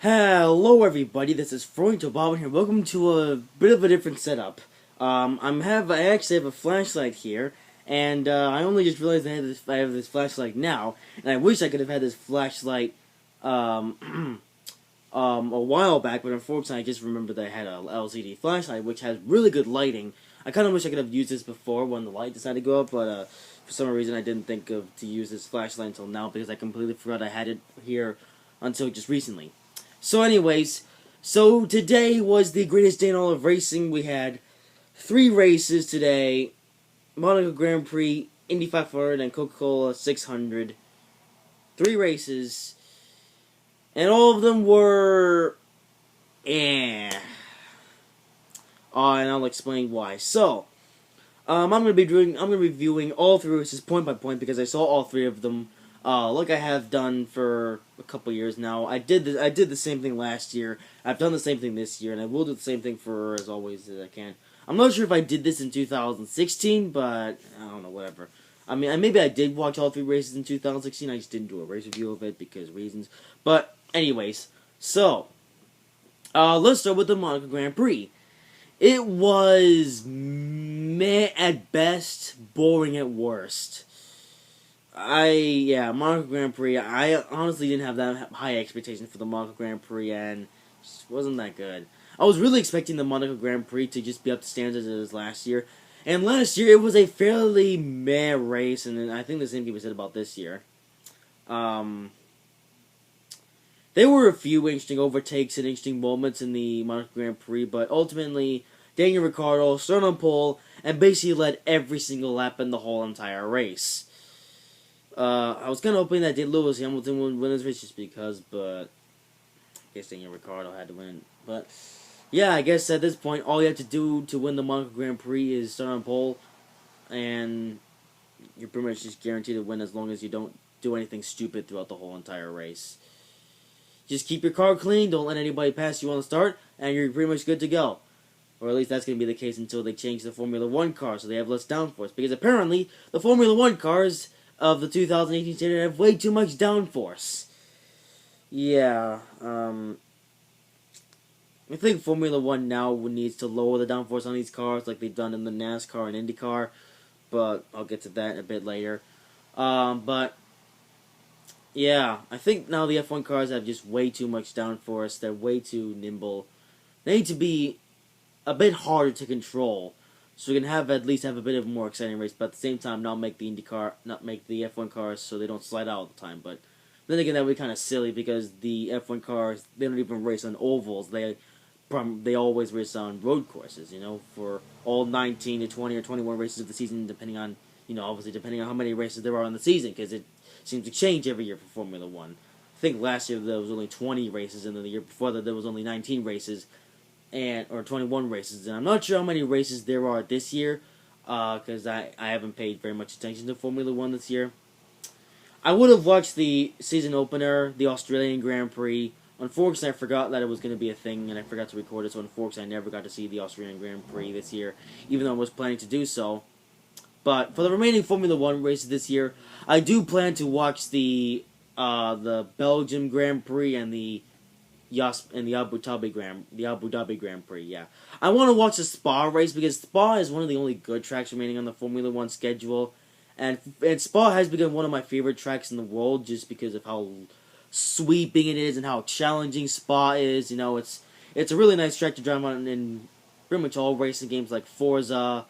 Hello everybody, this is Frointo Bob here. Welcome to a bit of a different setup. I actually have a flashlight here, and I only just realized I have this flashlight now, and I wish I could have had this flashlight a while back, but unfortunately I just remembered that I had a LCD flashlight which has really good lighting. I kind of wish I could have used this before when the light decided to go up, but for some reason I didn't think to use this flashlight until now because I completely forgot I had it here until just recently. So anyways, today was the greatest day in all of racing. We had 3 races today: Monaco Grand Prix, Indy 500, and Coca-Cola 600. 3 races, and all of them were and I'll explain why. I'm gonna be reviewing all 3 races point by point because I saw all 3 of them. Like I have done for a couple years now. I did the same thing last year. I've done the same thing this year, and I will do the same thing for as always as I can. I'm not sure if I did this in 2016, but I don't know, whatever. I mean, maybe I did watch all 3 races in 2016. I just didn't do a race review of it because reasons. But anyways, let's start with the Monaco Grand Prix. It was meh at best, boring at worst. Monaco Grand Prix, I honestly didn't have that high expectations for the Monaco Grand Prix, and it just wasn't that good. I was really expecting the Monaco Grand Prix to just be up to standards as it was last year, and last year it was a fairly meh race, and I think the same can be said about this year. There were a few interesting overtakes and interesting moments in the Monaco Grand Prix, but ultimately, Daniel Ricciardo started on pole and basically led every single lap in the whole entire race. I was kind of hoping that Lewis Hamilton would win this race just because, but I guess Daniel Ricciardo had to win. But yeah, I guess at this point, all you have to do to win the Monaco Grand Prix is start on pole, and you're pretty much just guaranteed to win as long as you don't do anything stupid throughout the whole entire race. Just keep your car clean, don't let anybody pass you on the start, and you're pretty much good to go. Or at least that's going to be the case until they change the Formula 1 car so they have less downforce. Because apparently, the Formula 1 cars of the 2018 standard have way too much downforce. Yeah, I think Formula 1 now needs to lower the downforce on these cars like they've done in the NASCAR and IndyCar, but I'll get to that a bit later. But yeah, I think now the F1 cars have just way too much downforce. They're way too nimble. They need to be a bit harder to control, so we can at least have a bit of a more exciting race, but at the same time not make the F1 cars so they don't slide out all the time. But then again, that would be kind of silly because the F1 cars, they don't even race on ovals. They always race on road courses, for all 19 to 20 or 21 races of the season, depending on, obviously depending on how many races there are in the season, because it seems to change every year for Formula 1. I think last year there was only 20 races, and then the year before that there was only 19 races, or 21 races, and I'm not sure how many races there are this year, because I haven't paid very much attention to Formula 1 this year. I would have watched the season opener, the Australian Grand Prix. Unfortunately, I forgot that it was going to be a thing, and I forgot to record it, so unfortunately I never got to see the Australian Grand Prix this year, even though I was planning to do so. But for the remaining Formula 1 races this year, I do plan to watch the Belgium Grand Prix and the Abu Dhabi Grand Prix. Yeah, I want to watch the Spa race because Spa is one of the only good tracks remaining on the Formula 1 schedule, and Spa has become one of my favorite tracks in the world just because of how sweeping it is and how challenging Spa is. It's a really nice track to drive on in pretty much all racing games like Forza,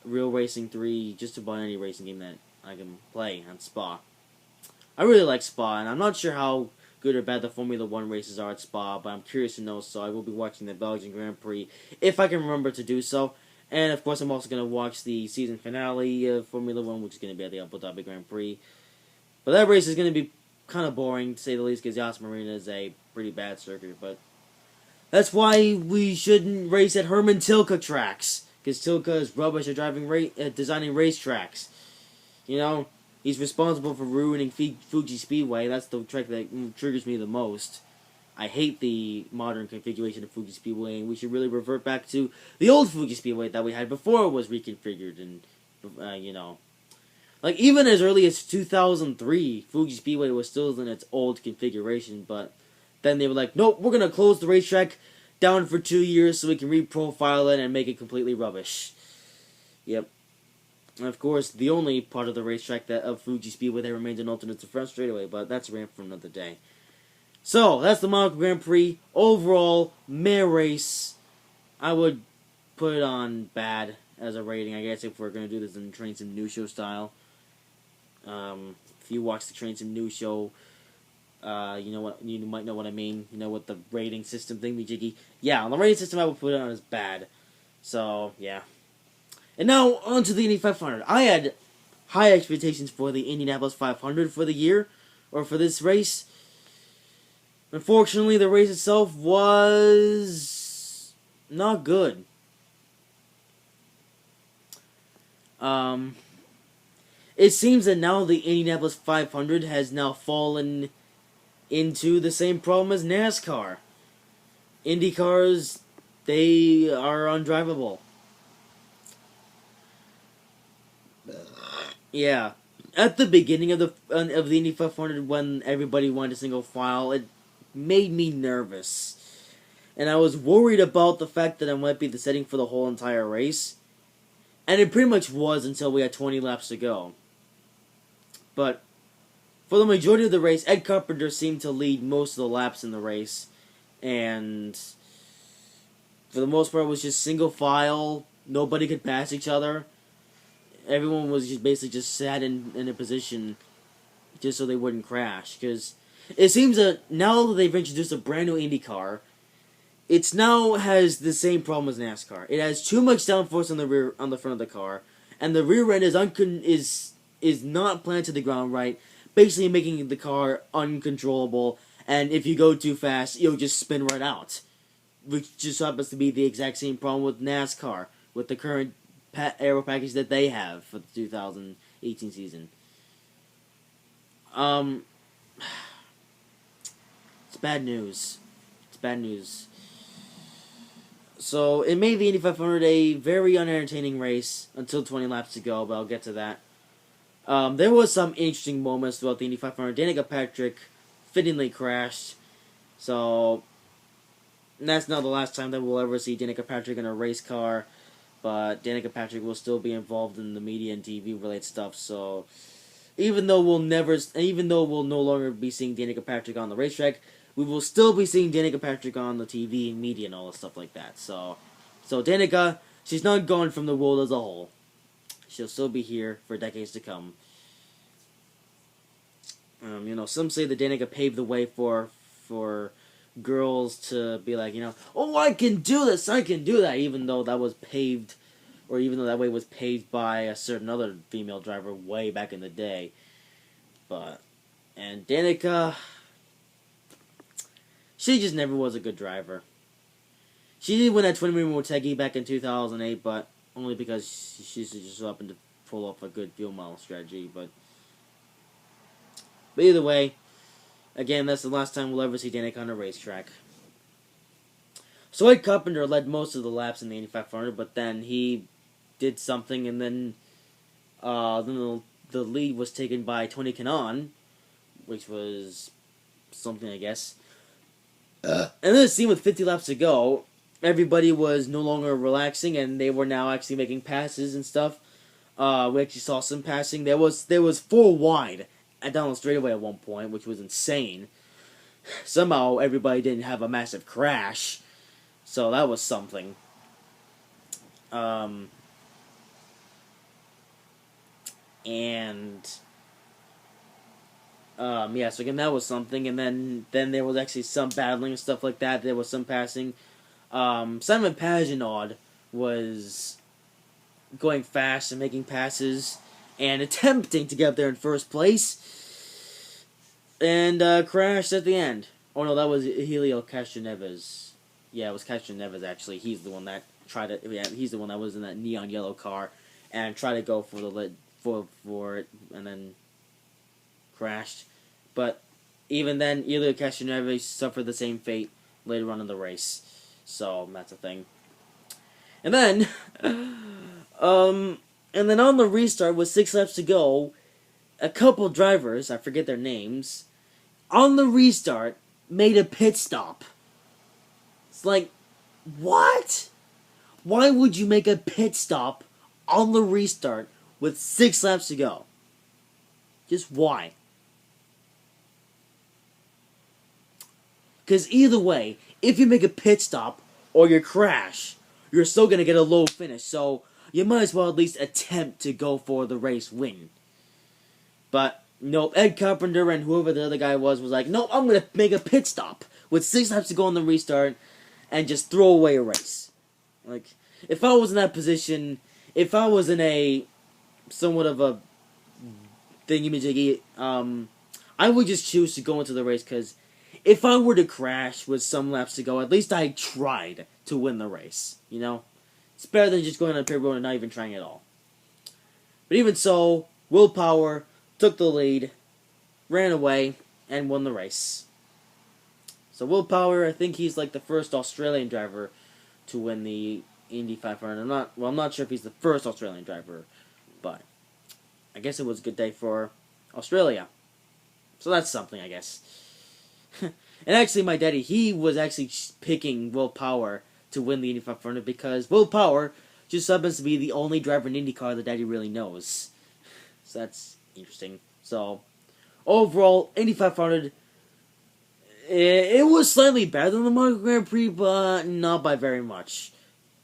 Real Racing 3, just about any racing game that I can play on Spa. I really like Spa, and I'm not sure how good or bad the Formula 1 races are at Spa, but I'm curious to know, so I will be watching the Belgian Grand Prix if I can remember to do so. And of course, I'm also going to watch the season finale of Formula 1, which is going to be at the Abu Dhabi Grand Prix. But that race is going to be kind of boring, to say the least, because Yas Marina is a pretty bad circuit, but that's why we shouldn't race at Herman Tilke tracks, because Tilke is rubbish at designing racetracks. He's responsible for ruining Fuji Speedway. That's the track that triggers me the most. I hate the modern configuration of Fuji Speedway, and we should really revert back to the old Fuji Speedway that we had before it was reconfigured, and, Like, even as early as 2003, Fuji Speedway was still in its old configuration, but then they were like, nope, we're going to close the racetrack down for 2 years so we can reprofile it and make it completely rubbish. Yep. And of course, the only part of the racetrack that of Fuji Speedway that remains an alternate to front straightaway, but that's a rant for another day. So, that's the Monaco Grand Prix. Overall, meh race. I would put it on bad as a rating, I guess, if we're going to do this in Train Sim New Show style. If you watch the Train Sim New Show, you know what, you might know what I mean. You know what the rating system thingy-jiggy. Yeah, on the rating system, I would put it on as bad. So, yeah. And now, on to the Indy 500. I had high expectations for the Indianapolis 500 for the year, or for this race. Unfortunately, the race itself was not good. It seems that now the Indianapolis 500 has now fallen into the same problem as NASCAR. Indy cars, they are undrivable. Yeah. At the beginning of the Indy 500, when everybody went to single file, it made me nervous. And I was worried about the fact that it might be the setting for the whole entire race. And it pretty much was until we had 20 laps to go. But for the majority of the race, Ed Carpenter seemed to lead most of the laps in the race. And for the most part, it was just single file. Nobody could pass each other. Everyone was just basically just sat in a position just so they wouldn't crash. Because it seems that now that they've introduced a brand new Indy car, it now has the same problem as NASCAR. It has too much downforce on the front of the car, and the rear end is not planted to the ground right, basically making the car uncontrollable. And if you go too fast, you'll just spin right out, which just happens to be the exact same problem with NASCAR with the current aero package that they have for the 2018 season. It's bad news. It's bad news. So, it made the Indy 500 a very unentertaining race until 20 laps to go, but I'll get to that. There was some interesting moments throughout the Indy 500. Danica Patrick fittingly crashed. So, that's not the last time that we'll ever see Danica Patrick in a race car. But Danica Patrick will still be involved in the media and TV related stuff. So, even though we'll no longer be seeing Danica Patrick on the racetrack, we will still be seeing Danica Patrick on the TV and media and all that stuff like that. So Danica, she's not gone from the world as a whole. She'll still be here for decades to come. Some say that Danica paved the way for girls to be like, oh, I can do this, I can do that, even though that way was paved by a certain other female driver way back in the day. And Danica, she just never was a good driver. She did win that Twin Wing Motegi back in 2008, but only because she just happened to pull off a good fuel model strategy. But either way, again, that's the last time we'll ever see Danica on a racetrack. So Ed Carpenter led most of the laps in the Indy 500, but then he did something, and then the lead was taken by Tony Kanaan, which was something, I guess. And then it seemed with 50 laps to go, everybody was no longer relaxing, and they were now actually making passes and stuff. We actually saw some passing. There was 4 wide down the straightaway at one point, which was insane. Somehow everybody didn't have a massive crash, so that was something. So again, that was something, and then there was actually some battling and stuff like that. There was some passing. Simon Pagenaud was going fast and making passes and attempting to get up there in first place, and crashed at the end. Oh no, that was Helio Castroneves. Yeah, it was Castroneves actually. He's the one that he's the one that was in that neon yellow car and tried to go for the lid for it and then crashed. But even then, Helio Castroneves suffered the same fate later on in the race. So that's a thing. And then, on the restart with 6 laps to go, a couple drivers, I forget their names, on the restart made a pit stop. It's like, what? Why would you make a pit stop on the restart with 6 laps to go? Just why? Because either way, if you make a pit stop or you crash, you're still going to get a low finish. So you might as well at least attempt to go for the race win. But nope, Ed Carpenter and whoever the other guy was like, nope, I'm going to make a pit stop with 6 laps to go on the restart and just throw away a race. Like, if I was in that position, if I was in a somewhat of a thingy-majiggy, I would just choose to go into the race because if I were to crash with some laps to go, at least I tried to win the race, you know? It's better than just going on a pit road and not even trying at all. But even so, Will Power took the lead, ran away, and won the race. So Will Power, I think he's like the first Australian driver to win the Indy 500. I'm not sure if he's the first Australian driver, but I guess it was a good day for Australia. So that's something, I guess. And actually, my daddy, he was actually picking Will Power to win the Indy 500 because Will Power just happens to be the only driver in IndyCar that daddy really knows. So that's interesting. So, overall, Indy 500, it was slightly better than the Monaco Grand Prix, but not by very much.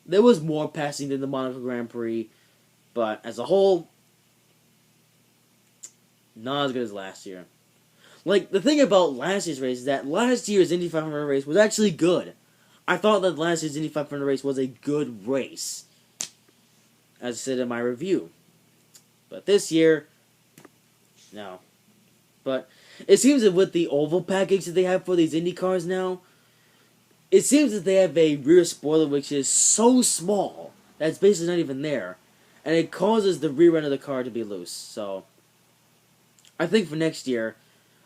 There was more passing than the Monaco Grand Prix, but as a whole, not as good as last year. Like, the thing about last year's race is that last year's Indy 500 race was actually good. I thought that last year's Indy 500 race was a good race, as I said in my review. But this year, no. But it seems that with the oval package that they have for these Indy cars now, it seems that they have a rear spoiler which is so small that it's basically not even there. And it causes the rear end of the car to be loose. So, I think for next year,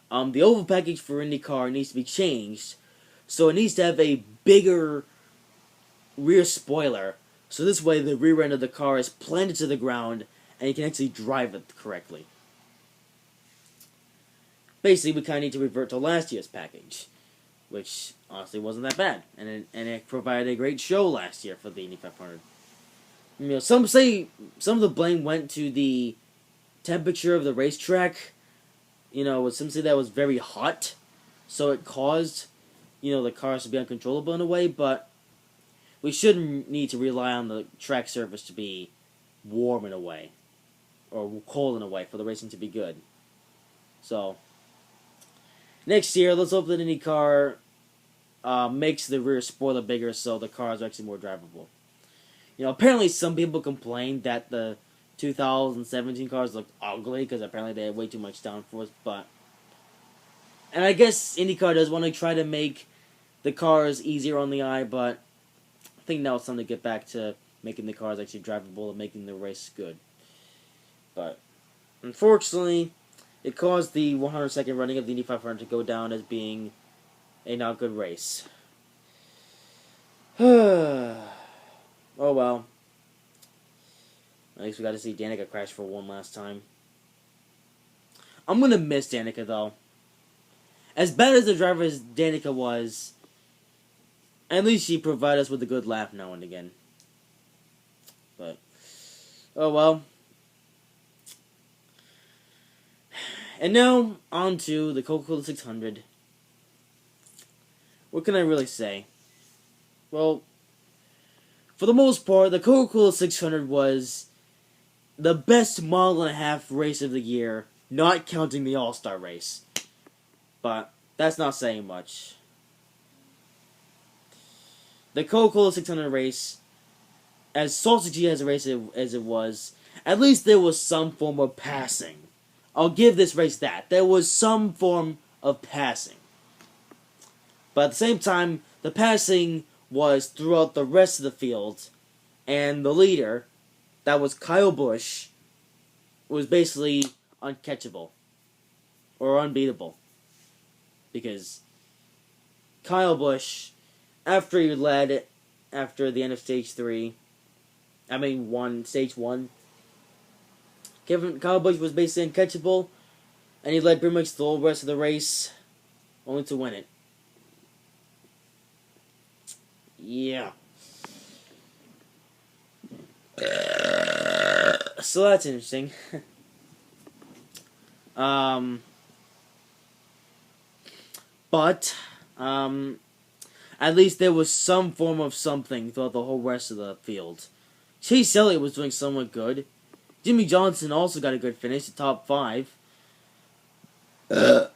the oval package for IndyCar needs to be changed, so it needs to have a bigger rear spoiler, so this way the rear end of the car is planted to the ground, and you can actually drive it correctly. Basically, we kind of need to revert to last year's package, which honestly wasn't that bad, and it provided a great show last year for the Indy 500. You know, some say some of the blame went to the temperature of the racetrack. You know, some say that was very hot, so it caused, you know, the cars to be uncontrollable in a way, but we shouldn't need to rely on the track surface to be warm in a way, or cold in a way, for the racing to be good. So, next year, let's hope that IndyCar makes the rear spoiler bigger so the cars are actually more drivable. You know, apparently some people complained that the 2017 cars looked ugly because apparently they had way too much downforce, and I guess IndyCar does want to try to make the cars easier on the eye, but I think now it's time to get back to making the cars actually drivable and making the race good. But unfortunately, it caused the 102nd running of the Indy 500 to go down as being a not good race. Oh well. At least we got to see Danica crash for one last time. I'm going to miss Danica, though. As bad as the driver as Danica was, at least she provided us with a good laugh now and again. But, oh well. And now, on to the Coca-Cola 600. What can I really say? Well, for the most part, the Coca-Cola 600 was the best mile and a half race of the year, not counting the All-Star race. But that's not saying much. The Coca-Cola 600 race, as sausagey as a race as it was, at least there was some form of passing. I'll give this race that. There was some form of passing. But at the same time, the passing was throughout the rest of the field, and the leader, that was Kyle Busch, was basically uncatchable. Or unbeatable. Because Kyle Busch, after he led after the end of stage 1, Kyle Busch was basically uncatchable, and he led pretty much the whole rest of the race, only to win it. Yeah. So that's interesting. um, but at least there was some form of something throughout the whole rest of the field. Chase Elliott was doing somewhat good. Jimmy Johnson also got a good finish, the top 5. Now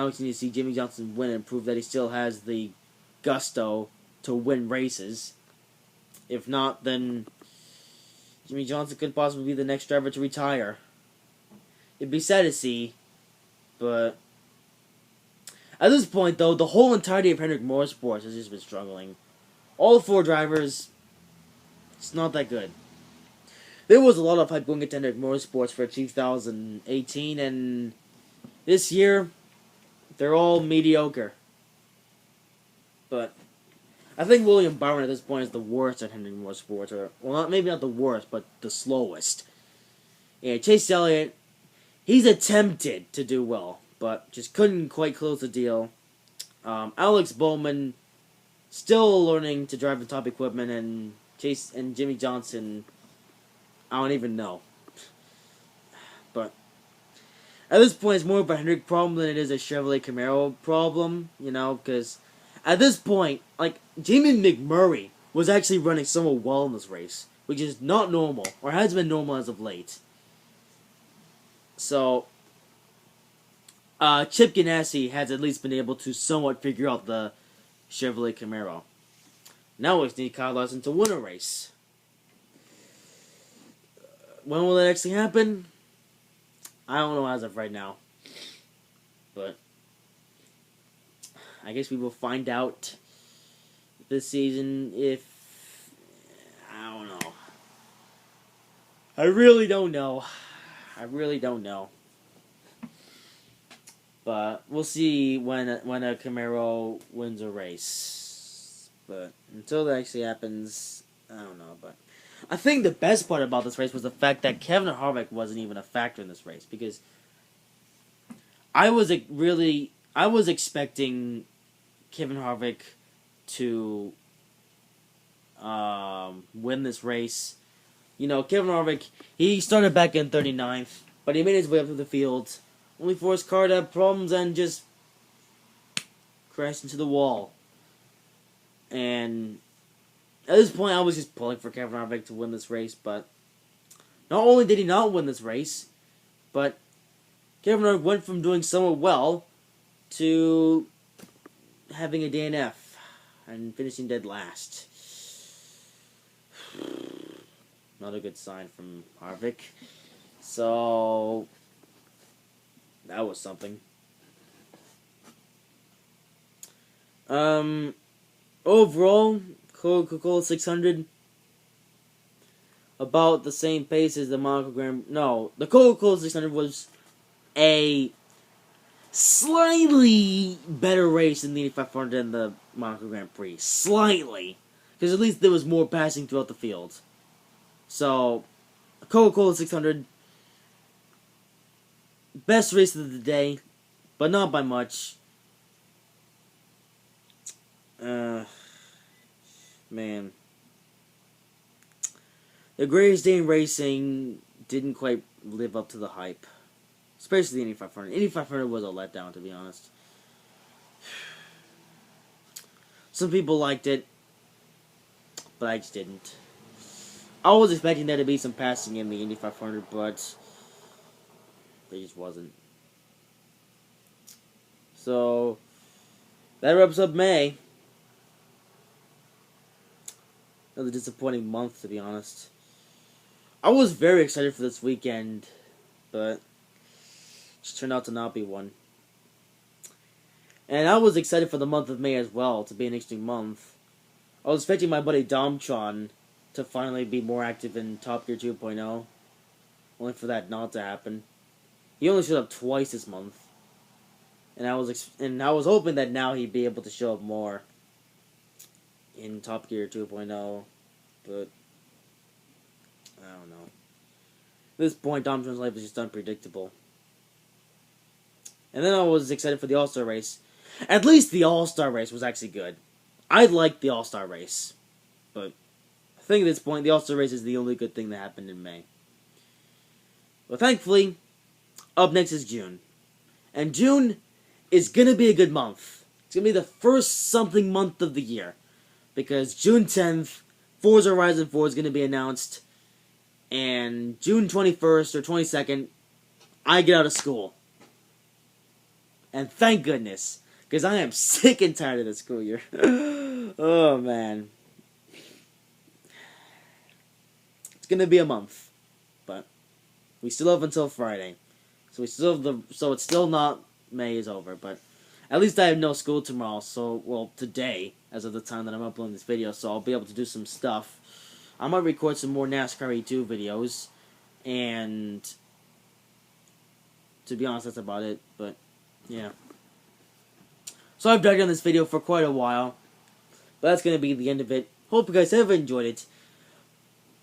we can see Jimmy Johnson win and prove that he still has the gusto to win races. If not, then Jimmy Johnson could possibly be the next driver to retire. It'd be sad to see, but at this point, though, the whole entirety of Hendrick Motorsports has just been struggling. All 4 drivers, it's not that good. There was a lot of hype going into Hendrick Motorsports for 2018, and this year, they're all mediocre. But I think William Byron at this point is the worst at Hendrick Motorsports. Or, well, maybe not the worst, but the slowest. Yeah, Chase Elliott, he's attempted to do well, but just couldn't quite close the deal. Alex Bowman, still learning to drive the top equipment, and Jimmy Johnson, I don't even know. But at this point, it's more of a Hendrick problem than it is a Chevrolet Camaro problem, because at this point, like, Jamie McMurray was actually running somewhat well in this race, which is not normal, or has been normal as of late. So, Chip Ganassi has at least been able to somewhat figure out the Chevrolet Camaro. Now we just need Kyle Larson to win a race. When will that actually happen? I don't know as of right now. But I guess we will find out this season if... I don't know. I really don't know. But we'll see when a Camaro wins a race. But until that actually happens, I don't know. But I think the best part about this race was the fact that Kevin Harvick wasn't even a factor in this race, because I was expecting Kevin Harvick to win this race. Kevin Harvick, he started back in 39th, but he made his way up to the field, only for his car to have problems and just crashed into the wall. And at this point, I was just pulling for Kevin Harvick to win this race, but not only did he not win this race, but Kevin Harvick went from doing somewhat well to having a DNF and finishing dead last. Not a good sign from Harvick. So that was something. Overall, Coca-Cola 600 about the same pace as the Monaco Grand. No, the Coca-Cola 600 was a slightly better race than the Indy 500 and the Monaco Grand Prix. Slightly, because at least there was more passing throughout the field. So, Coca-Cola 600, best race of the day, but not by much. Man. The Greatest Day in Racing didn't quite live up to the hype. Especially the Indy 500. Indy 500 was a letdown, to be honest. Some people liked it, but I just didn't. I was expecting there to be some passing in the Indy 500, but there just wasn't. So, that wraps up May. Another disappointing month, to be honest. I was very excited for this weekend, but it just turned out to not be one. And I was excited for the month of May as well, to be an interesting month. I was expecting my buddy Domtron to finally be more active in Top Gear 2.0, only for that not to happen. He only showed up twice this month, and I was hoping that now he'd be able to show up more in Top Gear 2.0, but I don't know. At this point, Domtron's life is just unpredictable. And then I was excited for the All-Star race. At least the All-Star race was actually good. I like the All-Star race, but I think at this point the All-Star race is the only good thing that happened in May. Well, thankfully, up next is June. And June is going to be a good month. It's going to be the first something month of the year. Because June 10th, Forza Horizon 4 is going to be announced. And June 21st or 22nd, I get out of school. And thank goodness. Because I am sick and tired of this school year. Oh, man. It's going to be a month. But we still have until Friday. So we still have so it's still not May is over, but at least I have no school tomorrow, so, well, today, as of the time that I'm uploading this video, so I'll be able to do some stuff. I might record some more NASCAR E2 videos, and to be honest, that's about it, but, yeah. So I've dragged on this video for quite a while, but that's going to be the end of it. Hope you guys have enjoyed it.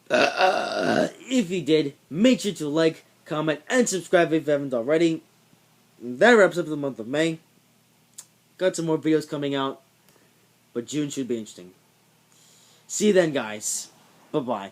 If you did, make sure to like, comment, and subscribe if you haven't already. That wraps up the month of May. Got some more videos coming out, but June should be interesting. See you then, guys. Bye-bye.